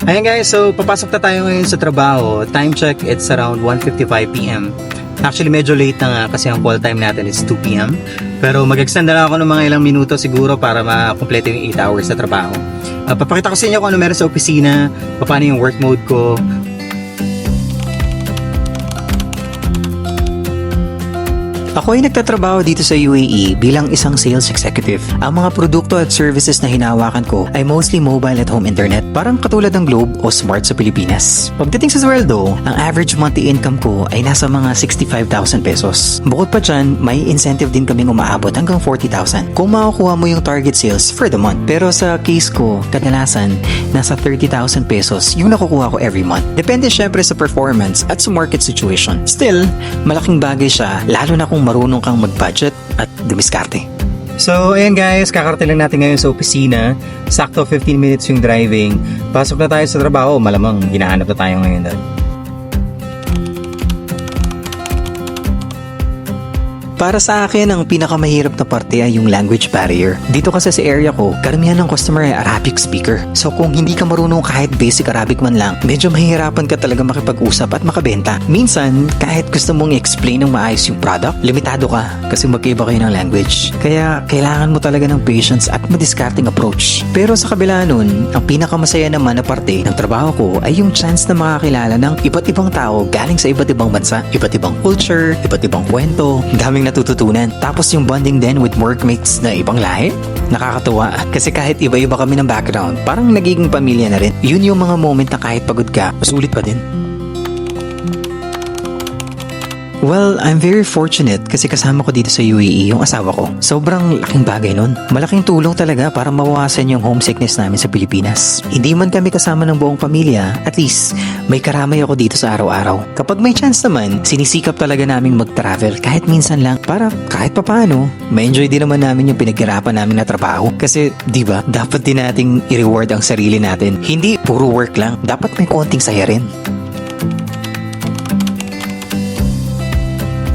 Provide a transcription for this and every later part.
Ayan guys, so papasok na tayo ngayon sa trabaho. Time check, it's around 1:55 p.m. Actually, medyo late na nga kasi ang call time natin is 2 p.m. Pero mag-extend na lang ako ng mga ilang minuto siguro para ma-complete yung 8 hours sa trabaho. Papakita ko sa inyo kung ano meron sa opisina, paano yung work mode ko. Ako ay nagtatrabaho dito sa UAE bilang isang sales executive. Ang mga produkto at services na hinahawakan ko ay mostly mobile at home internet, parang katulad ng Globe o Smart sa Pilipinas. Pagdating sa sweldo, ang average monthly income ko ay nasa mga 65,000 pesos. Bukod pa dyan, may incentive din kaming umaabot hanggang 40,000 kung makukuha mo yung target sales for the month. Pero sa case ko, kadalasan, nasa 30,000 pesos yung nakukuha ko every month. Depende syempre sa performance at sa market situation. Still, malaking bagay siya, lalo na kung marunong kang mag-budget at dumiskarte. So, ayan guys, kakarating lang natin ngayon sa opisina. Sakto 15 minutes yung driving. Pasok na tayo sa trabaho, malamang hinahanap na tayo ngayon doon. Para sa akin, ang pinakamahirap na parte ay yung language barrier. Dito kasi sa area ko, karamihan ng customer ay Arabic speaker. So kung hindi ka marunong kahit basic Arabic man lang, medyo mahihirapan ka talaga makipag-usap at makabenta. Minsan, kahit gusto mong i-explain ng maayos yung product, limitado ka kasi magkaiba kayo ng language. Kaya kailangan mo talaga ng patience at madiscarding approach. Pero sa kabila nun, ang pinakamasaya naman na parte ng trabaho ko ay yung chance na makakilala ng iba't ibang tao galing sa iba't ibang bansa, iba't ibang culture, iba't ibang kwento, daming natututunan. Tapos yung bonding din with workmates na ibang lahi. Nakakatuwa kasi kahit iba-iba kami ng background, parang nagiging pamilya na rin. Yun yung mga moment na kahit pagod ka, masulit pa din. Well, I'm very fortunate kasi kasama ko dito sa UAE yung asawa ko. Sobrang laking bagay nun. Malaking tulong talaga para mawawasan yung homesickness namin sa Pilipinas. Hindi man kami kasama ng buong pamilya, at least may karamay ako dito sa araw-araw. Kapag may chance naman, sinisikap talaga naming mag-travel kahit minsan lang para kahit papaano, ma-enjoy din naman namin yung pinaghirapan namin na trabaho. Kasi, di ba, dapat din nating i-reward ang sarili natin. Hindi puro work lang, dapat may konting saya rin.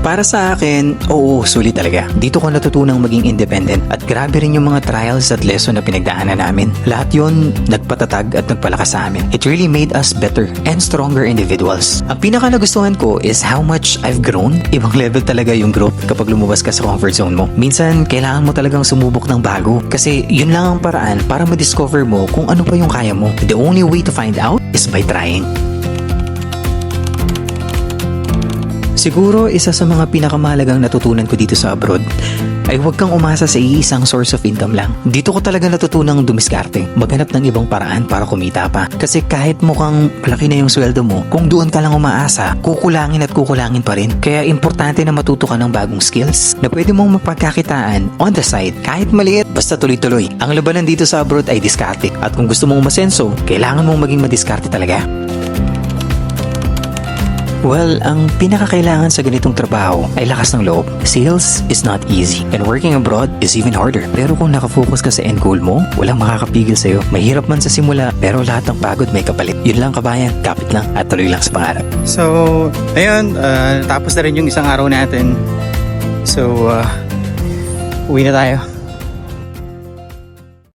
Para sa akin, oo, sulit talaga. Dito ko natutunang maging independent at grabe rin yung mga trials at lesson na pinagdaanan namin. Lahat yon nagpatatag at nagpalakas sa amin. It really made us better and stronger individuals. Ang pinaka nagustuhan ko is how much I've grown. Ibang level talaga yung growth kapag lumabas ka sa comfort zone mo. Minsan, kailangan mo talagang sumubok ng bago kasi yun lang ang paraan para ma-discover mo kung ano pa yung kaya mo. The only way to find out is by trying. Siguro isa sa mga pinakamahalagang natutunan ko dito sa abroad ay huwag kang umasa sa iisang source of income lang. Dito ko talaga natutunang dumiskarte, maghanap ng ibang paraan para kumita pa. Kasi kahit mukhang malaki na yung sweldo mo, kung doon ka lang umaasa, kukulangin at kukulangin pa rin. Kaya importante na matuto ka ng bagong skills na pwede mong mapagkakitaan on the side. Kahit maliit, basta tuloy-tuloy. Ang labanan dito sa abroad ay diskarte. At kung gusto mong umasenso, kailangan mong maging madiskarte talaga. Well, ang pinakakailangan sa ganitong trabaho ay lakas ng loob. Sales is not easy and working abroad is even harder. Pero kung nakafocus ka sa end goal mo, walang makakapigil sa'yo. Mahirap man sa simula, pero lahat ng pagod may kapalit. Yun lang kabayan, kapit lang at tuloy lang sa pangarap. So, ayun, tapos na rin yung isang araw natin. So, uwi na tayo.